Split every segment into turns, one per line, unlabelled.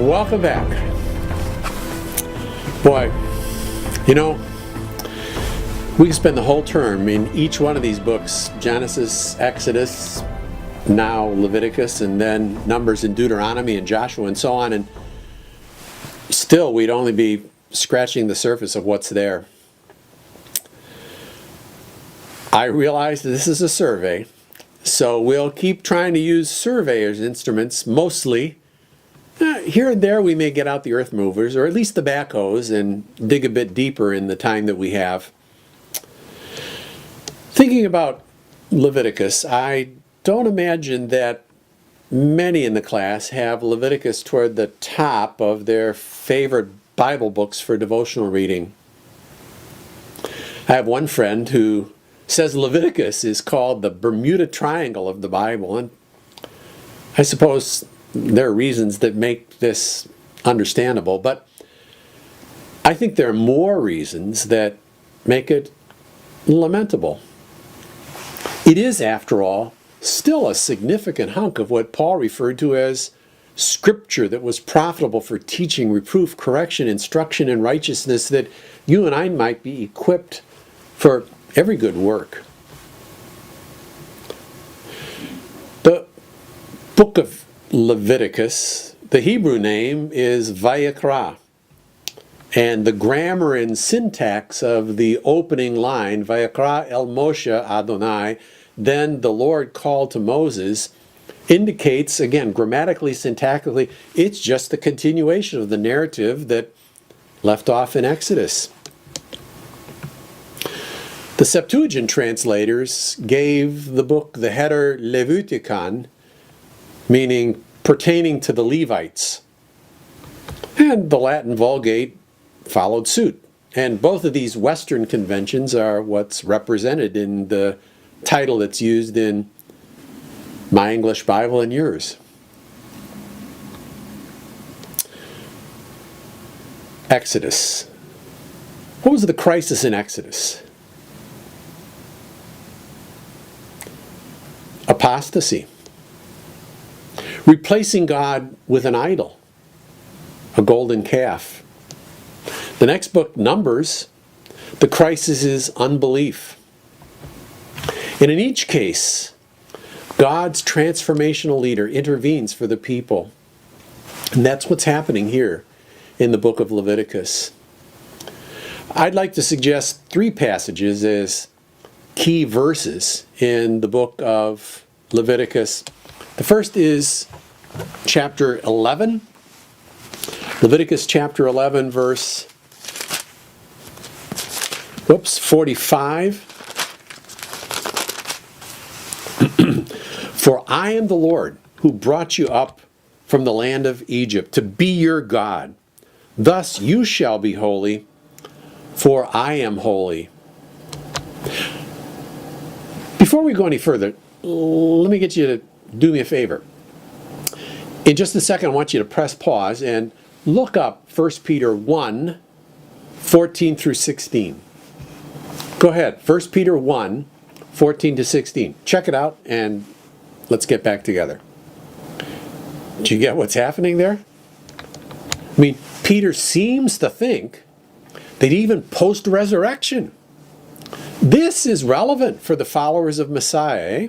Welcome back. Boy, you know, we can spend the whole term in each one of these books, Genesis, Exodus, now Leviticus, and then Numbers and Deuteronomy and Joshua and so on, and still we'd only be scratching the surface of what's there. I realize that this is a survey, so we'll keep trying to use surveyors' instruments mostly. Here and there we may get out the earth movers, or at least the backhoes, and dig a bit deeper in the time that we have. Thinking about Leviticus, I don't imagine that many in the class have Leviticus toward the top of their favorite Bible books for devotional reading. I have one friend who says Leviticus is called the Bermuda Triangle of the Bible, and I suppose there are reasons that make this understandable, but I think there are more reasons that make it lamentable. It is, after all, still a significant hunk of what Paul referred to as Scripture that was profitable for teaching, reproof, correction, instruction, and righteousness, that you and I might be equipped for every good work. The book of Leviticus, the Hebrew name is Vayikra, and the grammar and syntax of the opening line, Vayikra el Moshe Adonai, then the Lord called to Moses, indicates, again, grammatically, syntactically, it's just the continuation of the narrative that left off in Exodus. The Septuagint translators gave the book the header Leviticon, meaning pertaining to the Levites. And the Latin Vulgate followed suit. And both of these Western conventions are what's represented in the title that's used in my English Bible and yours. Exodus. What was the crisis in Exodus? Apostasy. Replacing God with an idol, a golden calf. The next book, Numbers, the crisis is unbelief. And in each case, God's transformational leader intervenes for the people. And that's what's happening here in the book of Leviticus. I'd like to suggest three passages as key verses in the book of Leviticus. The first is chapter 11, Leviticus chapter 11, verse 45. For I am the Lord who brought you up from the land of Egypt to be your God. Thus you shall be holy, for I am holy. Before we go any further, let me get you to do me a favor. In just a second, I want you to press pause and look up 1 Peter 1, 14 through 16. Go ahead, 1 Peter 1, 14 to 16. Check it out and let's get back together. Do you get what's happening there? I mean, Peter seems to think that even post-resurrection, this is relevant for the followers of Messiah, eh?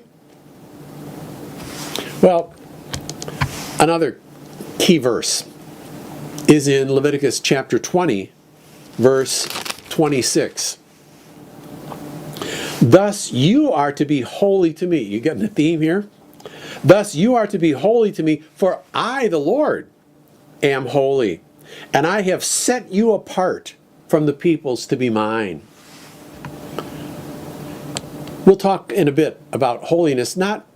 Well, another key verse is in Leviticus chapter 20, verse 26. Thus you are to be holy to me. You getting the theme here? Thus you are to be holy to me, for I, the Lord, am holy, and I have set you apart from the peoples to be mine. We'll talk in a bit about holiness not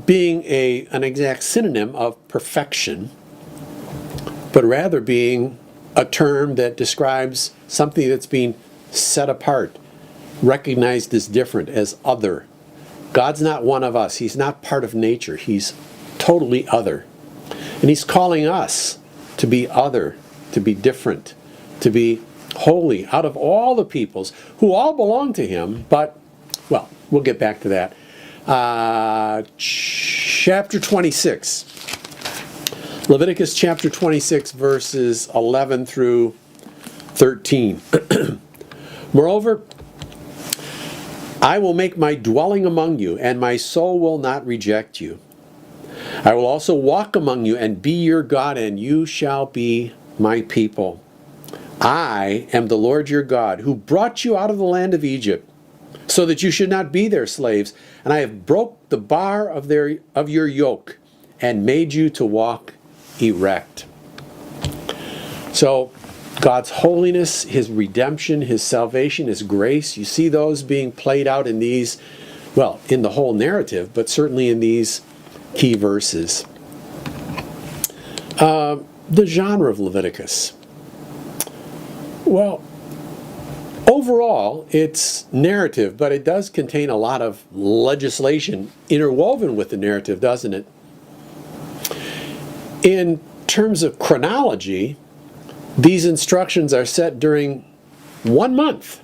being an exact synonym of perfection, but rather being a term that describes something that's being set apart, recognized as different, as other. God's not one of us. He's not part of nature. He's totally other. And He's calling us to be other, to be different, to be holy out of all the peoples who all belong to Him, but, well, we'll get back to that. Chapter 26. Leviticus chapter 26, verses 11 through 13. Moreover, I will make my dwelling among you, and my soul will not reject you. I will also walk among you and be your God, and you shall be my people. I am the Lord your God, who brought you out of the land of Egypt, so that you should not be their slaves. And I have broke the bar of your yoke, and made you to walk erect. So, God's holiness, His redemption, His salvation, His grace, you see those being played out in these, well, in the whole narrative, but certainly in these key verses. The genre of Leviticus. Well, overall, it's narrative, but it does contain a lot of legislation interwoven with the narrative, doesn't it? In terms of chronology, these instructions are set during 1 month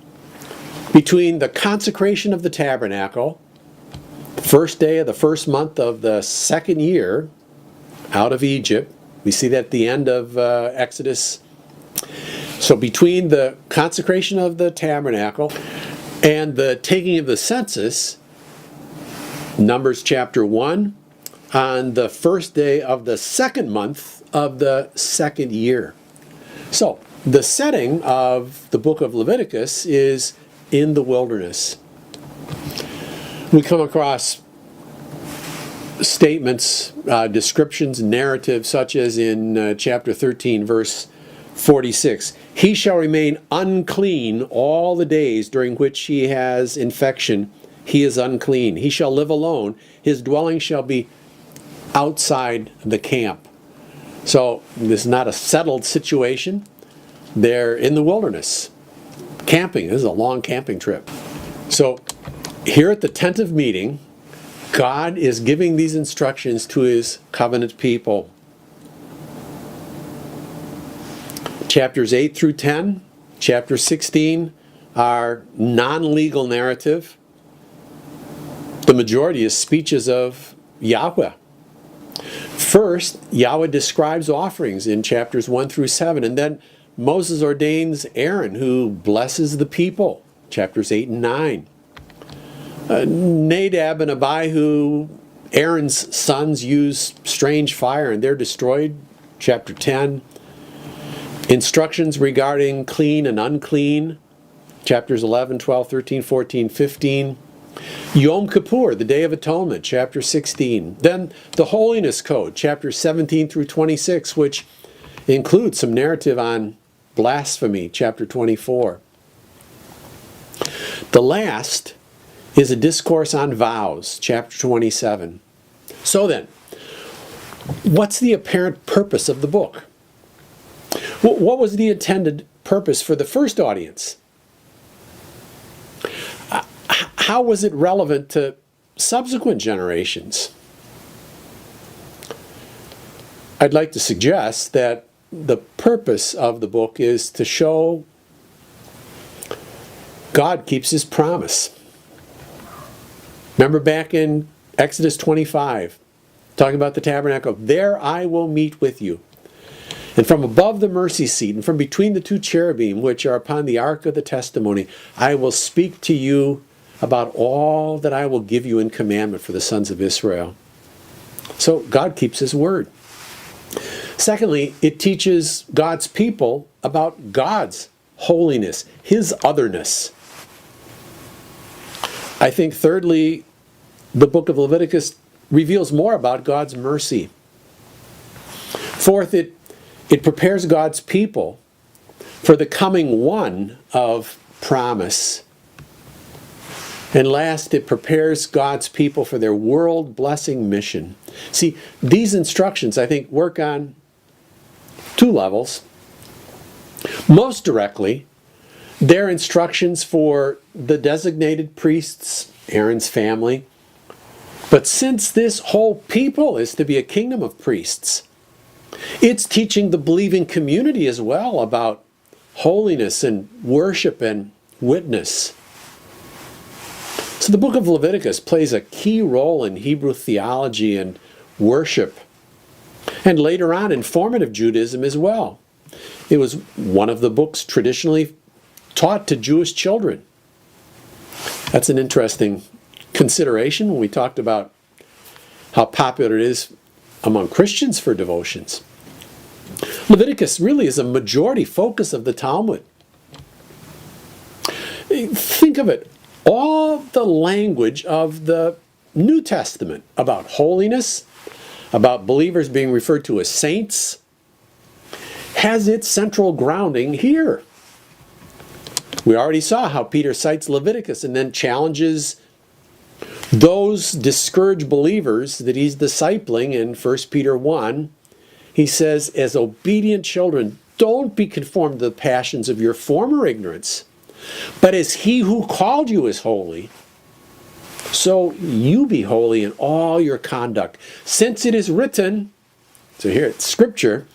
between the consecration of the tabernacle, first day of the first month of the second year out of Egypt. We see that at the end of Exodus. So between the consecration of the tabernacle and the taking of the census, Numbers chapter 1, on the first day of the second month of the second year. So, the setting of the book of Leviticus is in the wilderness. We come across statements, descriptions, narratives, such as in chapter 13, verse 46. He shall remain unclean all the days during which he has infection. He is unclean. He shall live alone. His dwelling shall be outside the camp. So this is not a settled situation. They're in the wilderness, camping. This is a long camping trip. So here at the tent of meeting, God is giving these instructions to His covenant people. Chapters 8 through 10, chapter 16 are non-legal narrative. The majority is speeches of Yahweh. First, Yahweh describes offerings in chapters 1 through 7, and then Moses ordains Aaron, who blesses the people, chapters 8 and 9. Nadab and Abihu, Aaron's sons, use strange fire and they're destroyed, chapter 10. Instructions regarding clean and unclean, chapters 11, 12, 13, 14, 15. Yom Kippur, the Day of Atonement, chapter 16. Then the Holiness Code, chapters 17 through 26, which includes some narrative on blasphemy, chapter 24. The last is a discourse on vows, chapter 27. So then, what's the apparent purpose of the book? What was the intended purpose for the first audience? How was it relevant to subsequent generations? I'd like to suggest that the purpose of the book is to show God keeps His promise. Remember back in Exodus 25, talking about the tabernacle, there I will meet with you. And from above the mercy seat, and from between the two cherubim which are upon the ark of the testimony, I will speak to you about all that I will give you in commandment for the sons of Israel. So God keeps His word. Secondly, it teaches God's people about God's holiness, His otherness. I think thirdly, the book of Leviticus reveals more about God's mercy. Fourth, it prepares God's people for the coming one of promise. And last, it prepares God's people for their world-blessing mission. See, these instructions, I think, work on two levels. Most directly, they're instructions for the designated priests, Aaron's family. But since this whole people is to be a kingdom of priests, it's teaching the believing community as well about holiness and worship and witness. So the book of Leviticus plays a key role in Hebrew theology and worship. and later on in formative Judaism as well. It was one of the books traditionally taught to Jewish children. That's an interesting consideration when we talked about how popular it is among Christians for devotions. Leviticus really is a majority focus of the Talmud. Think of it, all the language of the New Testament about holiness, about believers being referred to as saints, has its central grounding here. We already saw how Peter cites Leviticus and then challenges those discouraged believers that he's discipling in 1 Peter 1. He says, as obedient children, don't be conformed to the passions of your former ignorance, but as he who called you is holy, so you be holy in all your conduct. Since it is written, so here it's scripture,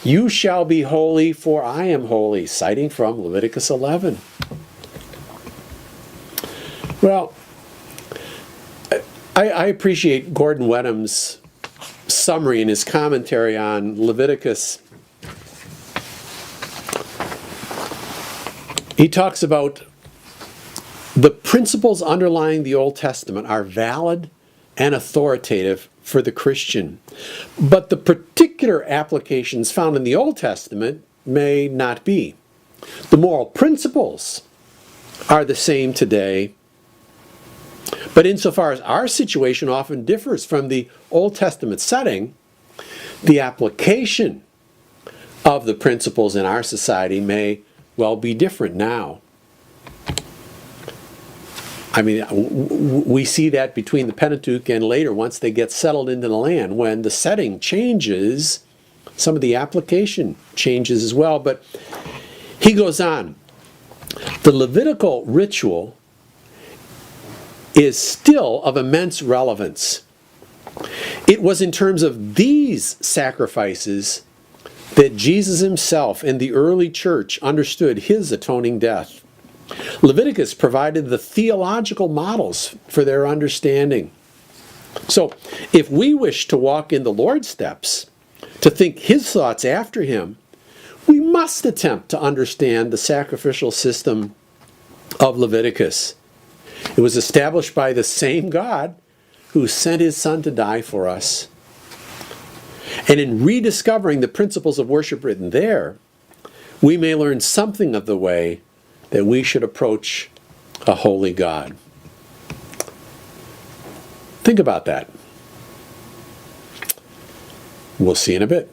you shall be holy, for I am holy, citing from Leviticus 11. Well, I appreciate Gordon Wenham's summary in his commentary on Leviticus. He talks about the principles underlying the Old Testament are valid and authoritative for the Christian, but the particular applications found in the Old Testament may not be. The moral principles are the same today, but insofar as our situation often differs from the Old Testament setting, the application of the principles in our society may well be different now. I mean, we see that between the Pentateuch and later, once they get settled into the land. When the setting changes, some of the application changes as well. But he goes on. The Levitical ritual is still of immense relevance. It was in terms of these sacrifices that Jesus himself and the early church understood his atoning death. Leviticus provided the theological models for their understanding. So, if we wish to walk in the Lord's steps, to think his thoughts after him, we must attempt to understand the sacrificial system of Leviticus. It was established by the same God who sent his Son to die for us. And in rediscovering the principles of worship written there, we may learn something of the way that we should approach a holy God. Think about that. We'll see you in a bit.